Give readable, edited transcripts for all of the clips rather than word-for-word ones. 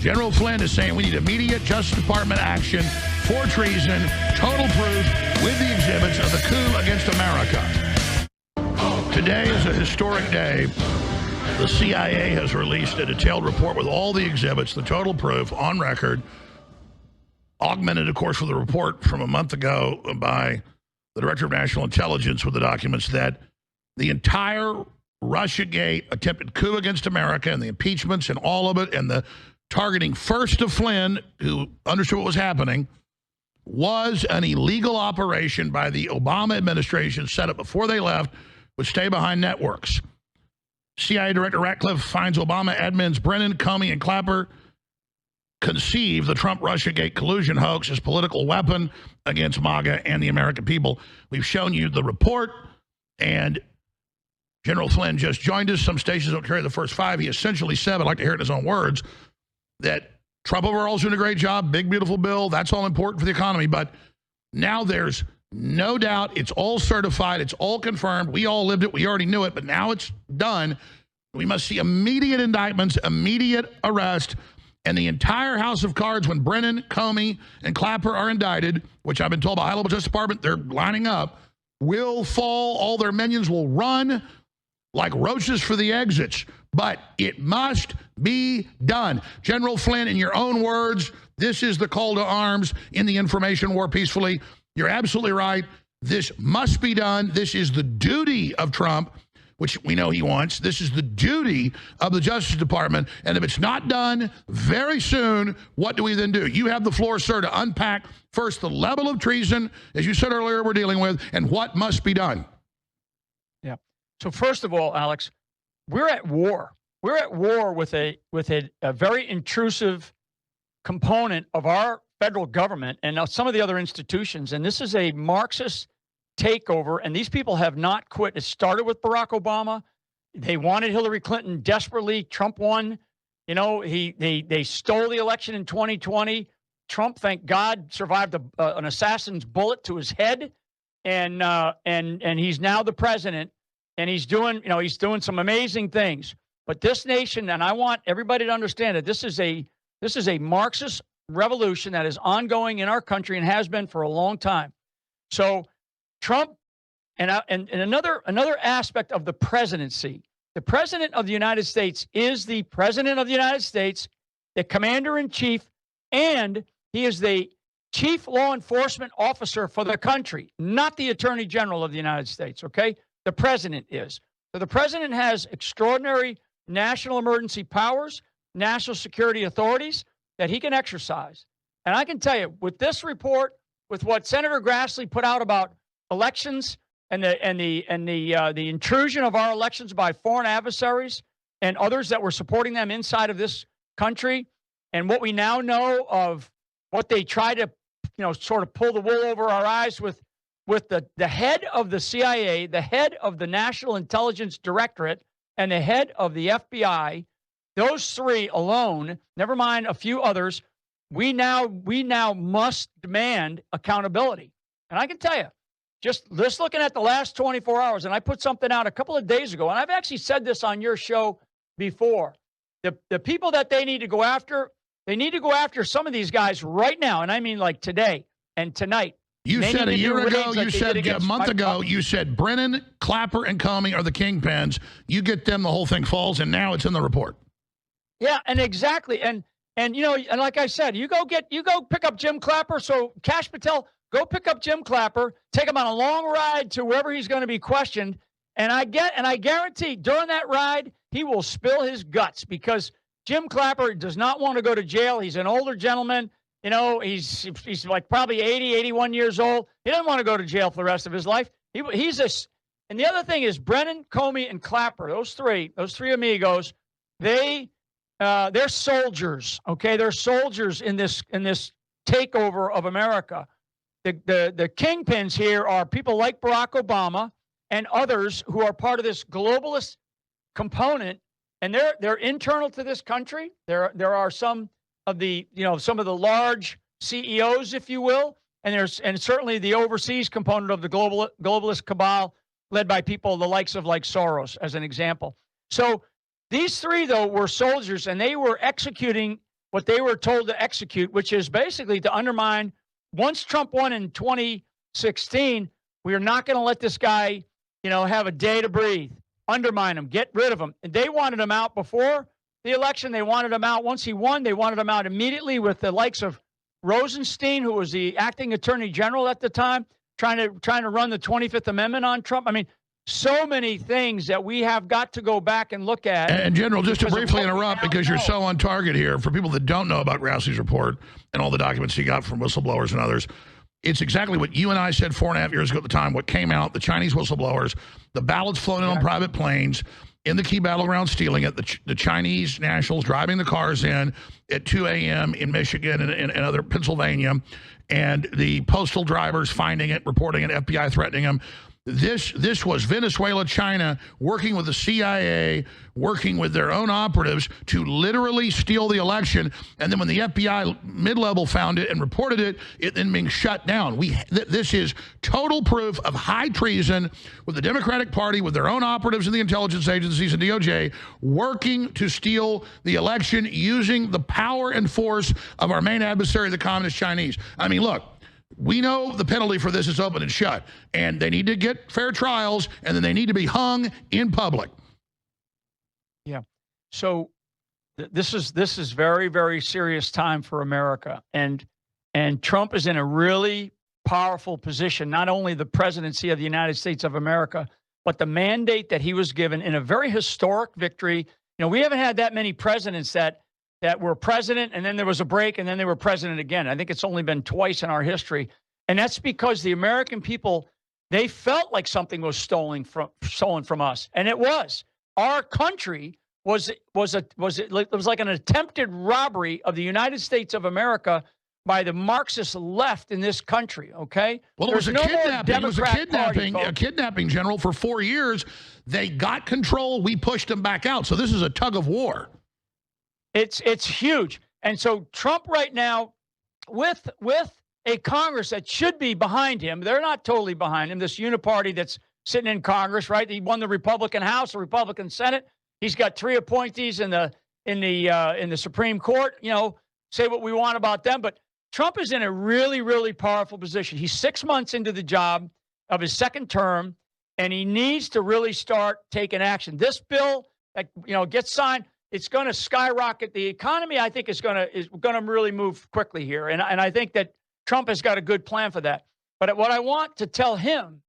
General Flynn is saying we need immediate Justice Department action for treason, total proof with the exhibits of the coup against America. Today is a historic day. The CIA has released a detailed report with all the exhibits, the total proof on record, augmented, of course, with a report from a month ago by the Director of National Intelligence with the documents that the entire Russiagate attempted coup against America and the impeachments and all of it and the targeting first of Flynn, who understood what was happening, was an illegal operation by the Obama administration set up before they left with stay-behind networks. CIA Director Ratcliffe finds Obama admins Brennan, Comey, and Clapper conceived the Trump-Russiagate collusion hoax as political weapon against MAGA and the American people. We've shown you the report, and General Flynn just joined us. Some stations don't carry the first five. He essentially said, I'd like to hear it in his own words, that Trump overall is doing a great job, big, beautiful bill. That's all important for the economy. But now there's no doubt. It's all certified. It's all confirmed. We all lived it. We already knew it. But now it's done. We must see immediate indictments, immediate arrest, and the entire house of cards when Brennan, Comey, and Clapper are indicted, which I've been told by high-level Justice Department, they're lining up, will fall. All their minions will run like roaches for the exits. But it must be done. General Flynn, in your own words, this is the call to arms in the information war peacefully. You're absolutely right. This must be done. This is the duty of Trump, which we know he wants. This is the duty of the Justice Department. And if it's not done very soon, what do we then do? You have the floor, sir, to unpack first the level of treason, as you said earlier, we're dealing with, and what must be done. Yeah. So first of all, Alex, we're at war. We're at war with a very intrusive component of our federal government and some of the other institutions. And this is a Marxist takeover, and these people have not quit. It started with Barack Obama. They wanted Hillary Clinton desperately. Trump won. You know, they stole the election in 2020. Trump, thank God, survived an assassin's bullet to his head, and he's now the president. And he's doing some amazing things. But this nation, and I want everybody to understand that this is a Marxist revolution that is ongoing in our country and has been for a long time. So Trump and another aspect of the presidency, the president of the United States is the president of the United States, the commander-in-chief, and he is the chief law enforcement officer for the country, not the attorney general of the United States, okay? The president is. So the president has extraordinary national emergency powers, national security authorities that he can exercise. And I can tell you, with this report, with what Senator Grassley put out about elections and the intrusion of our elections by foreign adversaries and others that were supporting them inside of this country, and what we now know of what they try to, sort of pull the wool over our eyes with the head of the CIA, the head of the National Intelligence Directorate, and the head of the FBI, those three alone, never mind a few others, we now must demand accountability. And I can tell you, just looking at the last 24 hours, and I put something out a couple of days ago, and I've actually said this on your show before, the people that they need to go after some of these guys right now, and I mean like today and tonight. You said a year ago, you said a month ago, you said Brennan, Clapper, and Comey are the kingpins. You get them, the whole thing falls, and now it's in the report. Yeah, and exactly. And like I said, you go pick up Jim Clapper. So Kash Patel, go pick up Jim Clapper, take him on a long ride to wherever he's going to be questioned. And I guarantee during that ride, he will spill his guts because Jim Clapper does not want to go to jail. He's an older gentleman. He's like probably 80, 81 years old. He doesn't want to go to jail for the rest of his life. And the other thing is Brennan, Comey, and Clapper, those three amigos, they're soldiers, okay? They're soldiers in this takeover of America. The kingpins here are people like Barack Obama and others who are part of this globalist component, and they're internal to this country. There are some of the large CEOs, if you will, and certainly the overseas component of the globalist cabal led by people the likes of like Soros, as an example. So these three, though, were soldiers, and they were executing what they were told to execute, which is basically to undermine. Once Trump won in 2016, we are not going to let this guy, have a day to breathe. Undermine him, get rid of him. And they wanted him out before the election. They wanted him out once he won. They wanted him out immediately with the likes of Rosenstein, who was the acting attorney general at the time, trying to run the 25th Amendment on Trump. I mean, so many things that we have got to go back and look at. And General, just to briefly interrupt, because you're so on target here, for people that don't know about Rousey's report and all the documents he got from whistleblowers and others, it's exactly what you and I said 4.5 years ago at the time, what came out, the Chinese whistleblowers, the ballots flown in on private planes, in the key battleground stealing it, the Chinese nationals driving the cars in at 2 a.m. in Michigan and other Pennsylvania, and the postal drivers finding it, reporting it, FBI threatening them. This was Venezuela, China, working with the CIA, working with their own operatives to literally steal the election. And then when the FBI mid-level found it and reported it, it then being shut down. This is total proof of high treason with the Democratic Party, with their own operatives in the intelligence agencies and DOJ, working to steal the election using the power and force of our main adversary, the Communist Chinese. I mean, look. We know the penalty for this is open and shut, and they need to get fair trials, and then they need to be hung in public. Yeah. So this is very, very serious time for America, and Trump is in a really powerful position. Not only the presidency of the United States of America, but the mandate that he was given in a very historic victory. We haven't had that many presidents that were president, and then there was a break, and then they were president again. I think it's only been twice in our history. And that's because the American people, they felt like something was stolen from us. And it was. Our country was like an attempted robbery of the United States of America by the Marxist left in this country, okay? Well, it was a kidnapping, General, for 4 years. They got control. We pushed them back out. So this is a tug of war. It's huge. And so Trump right now, with a Congress that should be behind him, they're not totally behind him, this uniparty that's sitting in Congress, right? He won the Republican House, the Republican Senate. He's got 3 appointees in the Supreme Court. Say what we want about them, but Trump is in a really, really powerful position. He's 6 months into the job of his second term, and he needs to really start taking action. This bill that gets signed, it's going to skyrocket the economy. I think is going to really move quickly here, and I think that Trump has got a good plan for that. But what I want to tell him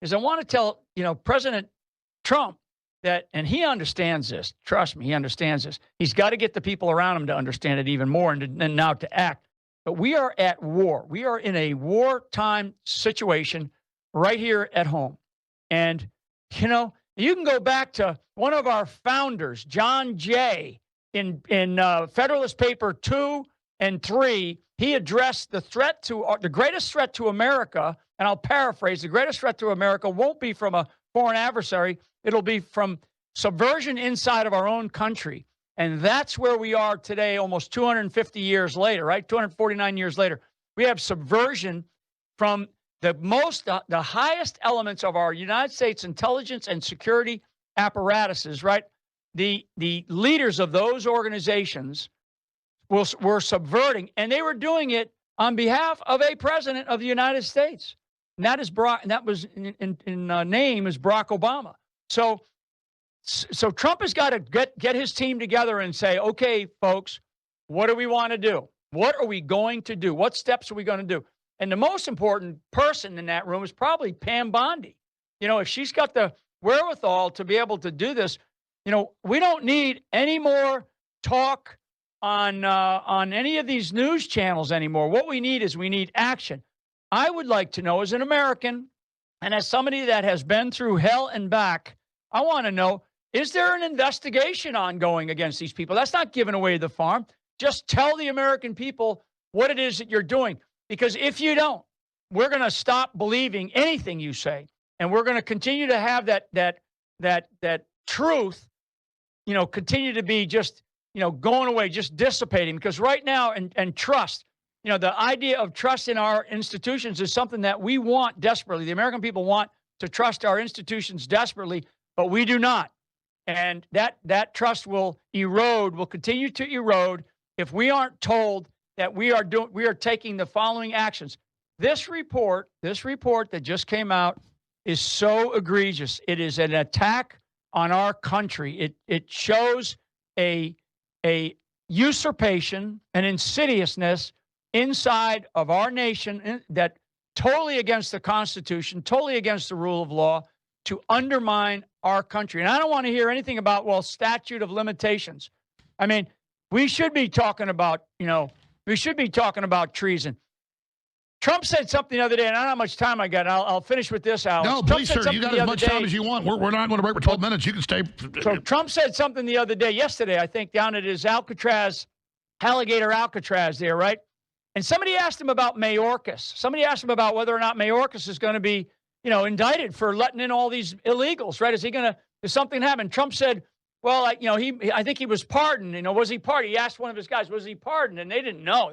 is I want to tell President Trump that, and he understands this. Trust me, he understands this. He's got to get the people around him to understand it even more and now to act. But we are at war. We are in a wartime situation right here at home, and you can go back to one of our founders, John Jay, in Federalist Paper 2 and 3. He addressed the greatest threat to America, and I'll paraphrase, the greatest threat to America won't be from a foreign adversary. It'll be from subversion inside of our own country. And that's where we are today, almost 250 years later, right? 249 years later. We have subversion from the highest elements of our United States intelligence and security apparatuses, right? The leaders of those organizations were subverting, and they were doing it on behalf of a president of the United States. And that is name is Barack Obama. So Trump has got to get his team together and say, okay, folks, what do we want to do? What are we going to do? What steps are we going to do? And the most important person in that room is probably Pam Bondi. If she's got the wherewithal to be able to do this, we don't need any more talk on any of these news channels anymore. What we need is action. I would like to know, as an American and as somebody that has been through hell and back, I want to know, is there an investigation ongoing against these people? That's not giving away the farm. Just tell the American people what it is that you're doing. Because if you don't, we're going to stop believing anything you say, and we're going to continue to have that truth, continue to be just, going away, just dissipating. Because right now, and trust, the idea of trust in our institutions is something that we want desperately. The American people want to trust our institutions desperately, but we do not. And that trust will continue to erode if we aren't told that we are taking the following actions. This report that just came out is so egregious. It is an attack on our country. It shows a usurpation, an insidiousness inside of our nation that totally against the Constitution, totally against the rule of law, to undermine our country. And I don't want to hear anything about, well, statute of limitations. I mean, we should be talking about, treason. Trump said something the other day, and I don't know how much time I got. I'll finish with this, Alex. No, please, sir. You got as much time as you want. We're not going to break for 12 minutes. You can stay. So Trump said something the other day, yesterday, I think, down at his Alligator Alcatraz there, right? And somebody asked him about Mayorkas. Somebody asked him about whether or not Mayorkas is going to be, indicted for letting in all these illegals, right? Is something happen? Trump said, well, I think he was pardoned. Was he pardoned? He asked one of his guys, was he pardoned? And they didn't know.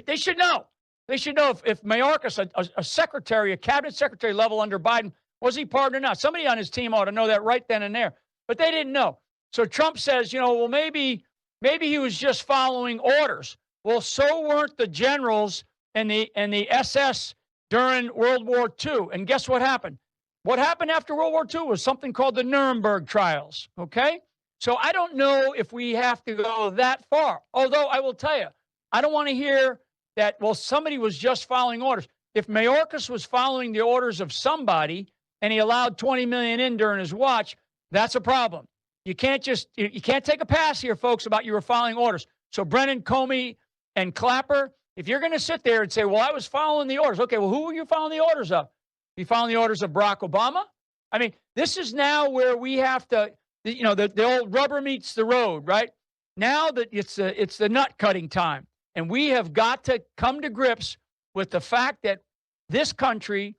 They should know. They should know if Mayorkas, a cabinet secretary level under Biden, was he pardoned or not? Somebody on his team ought to know that right then and there. But they didn't know. So Trump says, well, maybe he was just following orders. Well, so weren't the generals and the SS during World War II. And guess what happened? What happened after World War II was something called the Nuremberg trials, okay? So I don't know if we have to go that far. Although I will tell you, I don't want to hear that, well, somebody was just following orders. If Mayorkas was following the orders of somebody and he allowed 20 million in during his watch, that's a problem. You can't take a pass here, folks, about you were following orders. So Brennan, Comey, and Clapper, if you're going to sit there and say, well, I was following the orders. Okay, well, who were you following the orders of? You following the orders of Barack Obama? I mean, this is now where we have to, the old rubber meets the road, right? Now that it's the nut cutting time. And we have got to come to grips with the fact that this country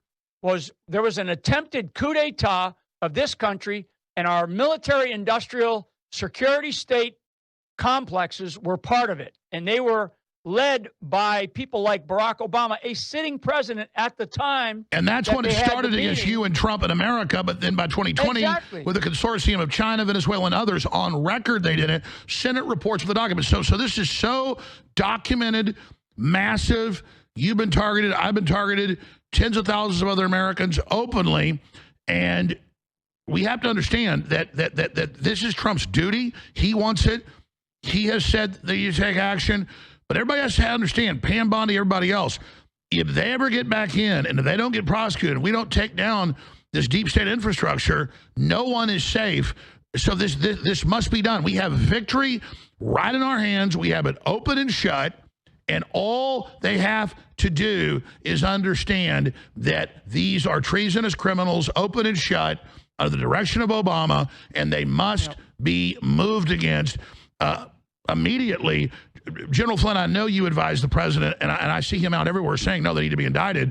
there was an attempted coup d'etat of this country, and our military industrial security state complexes were part of it. And they were led by people like Barack Obama, a sitting president at the time. And that's when it started against you and Trump in America. But then by 2020, with a consortium of China, Venezuela, and others on record, they did it. Senate reports of the documents. So this is so documented, massive. You've been targeted. I've been targeted. Tens of thousands of other Americans openly. And we have to understand that this is Trump's duty. He wants it. He has said that you take action. But everybody has to understand, Pam Bondi, everybody else, if they ever get back in and if they don't get prosecuted, we don't take down this deep state infrastructure, no one is safe. So this must be done. We have victory right in our hands. We have it open and shut. And all they have to do is understand that these are treasonous criminals, open and shut, under the direction of Obama, and they must be moved against immediately. General Flynn, I know you advise the president, and I see him out everywhere saying, no, they need to be indicted.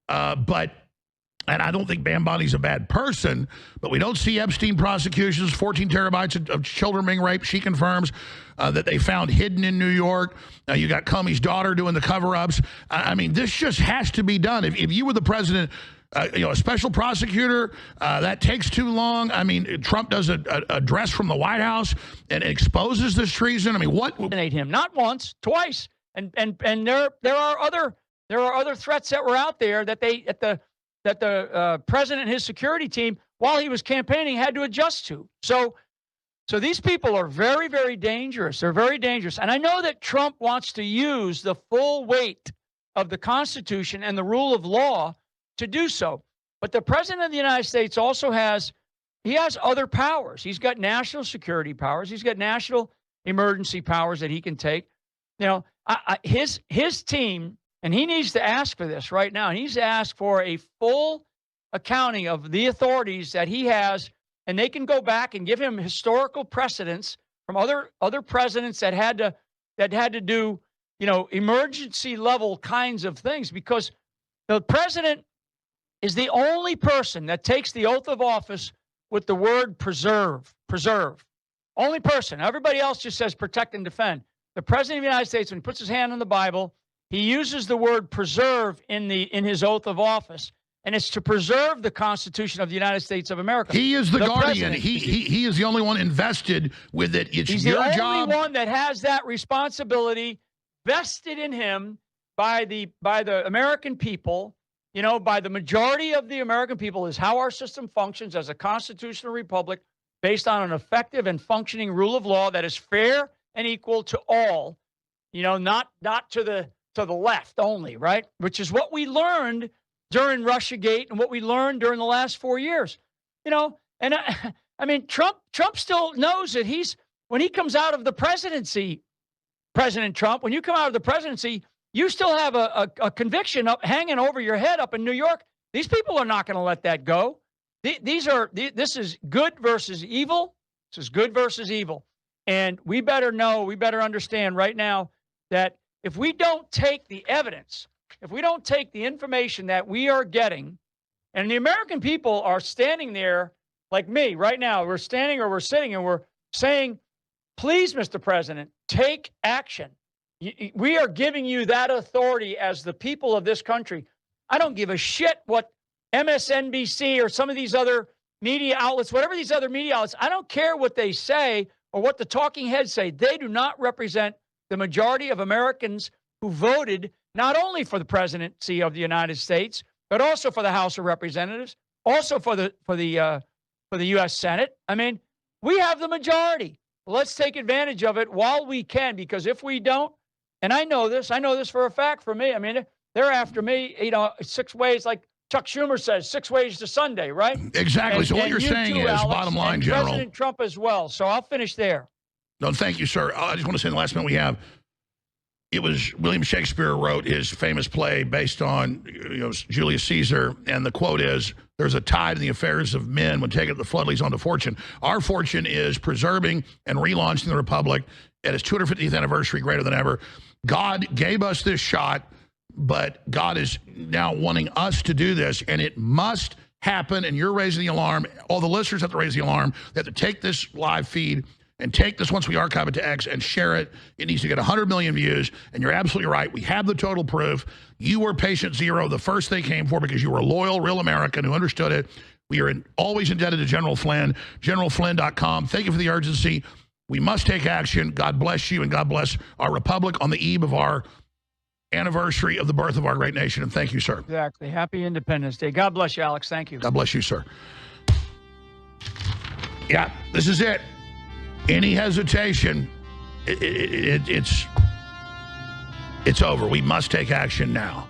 And I don't think Pam Bondi's a bad person, but we don't see Epstein prosecutions, 14 terabytes of children being raped. She confirms that they found hidden in New York. You got Comey's daughter doing the cover-ups. I mean, this just has to be done. If you were the president, a special prosecutor, that takes too long. I mean, Trump does a address from the White House and exposes this treason. I mean, what? Him not once, twice, and there are other threats that were out there that the president and his security team, while he was campaigning, had to adjust to. So these people are very, very dangerous. They're very dangerous, and I know that Trump wants to use the full weight of the Constitution and the rule of law to do so. But the president of the United States also has other powers. He's got national security powers. He's got national emergency powers that he can take. His team, and he needs to ask for this right now. He needs to ask for a full accounting of the authorities that he has, and they can go back and give him historical precedents from other presidents that had to do, emergency level kinds of things, because the president is the only person that takes the oath of office with the word preserve. Only person. Everybody else just says protect and defend. The president of the United States, when he puts his hand on the Bible, he uses the word preserve in his oath of office. and it's to preserve the Constitution of the United States of America. He is the guardian. He is the only one invested with it. It's He's your the job. only one that has that responsibility vested in him by the American people. You know, by the majority of the American people, is how our system functions as a constitutional republic based on an effective and functioning rule of law that is fair and equal to all. You know, not to the left only, right? Which is what we learned during Russiagate and what we learned during the last 4 years. You know, and I mean, Trump still knows that when he comes out of the presidency, President Trump, when you come out of the presidency, you still have a conviction hanging over your head up in New York. These people are not going to let that go. This is good versus evil. This is good versus evil. And we better understand right now that if we don't take the evidence, if we don't take the information that we are getting, and the American people are standing there like me right now, we're standing or we're sitting and we're saying, please, Mr. President, take action. We are giving you that authority as the people of this country. I don't give a shit what MSNBC or some of these other media outlets, whatever these other media outlets, I don't care what they say or what the talking heads say. They do not represent the majority of Americans who voted not only for the presidency of the United States, but also for the House of Representatives, also for the U.S. Senate. I mean, we have the majority. Let's take advantage of it while we can, because if we don't, and I know this for a fact for me. I mean, they're after me, you know, 6 ways, like Chuck Schumer says, 6 ways to Sunday, right? Exactly. So what you're saying is, Alex, bottom line, and General. President Trump as well. So I'll finish there. No, thank you, sir. I just want to say in the last minute we have, it was William Shakespeare wrote his famous play based on Julius Caesar, and the quote is, "There's a tide in the affairs of men when taken at the flood leads on to fortune." Our fortune is preserving and relaunching the republic at its 250th anniversary, greater than ever. God gave us this shot, but God is now wanting us to do this, and it must happen. And you're raising the alarm. All the listeners have to raise the alarm. They have to take this live feed and take this once we archive it to X and share it. It needs to get 100 million views. And you're absolutely right. We have the total proof. You were patient zero, the first they came for, because you were a loyal, real American who understood it. We are always indebted to General Flynn, generalflynn.com. Thank you for the urgency. We must take action. God bless you, and God bless our republic on the eve of our anniversary of the birth of our great nation. And thank you, sir. Exactly. Happy Independence Day. God bless you, Alex. Thank you. God bless you, sir. Yeah, this is it. Any hesitation, it's over. We must take action now.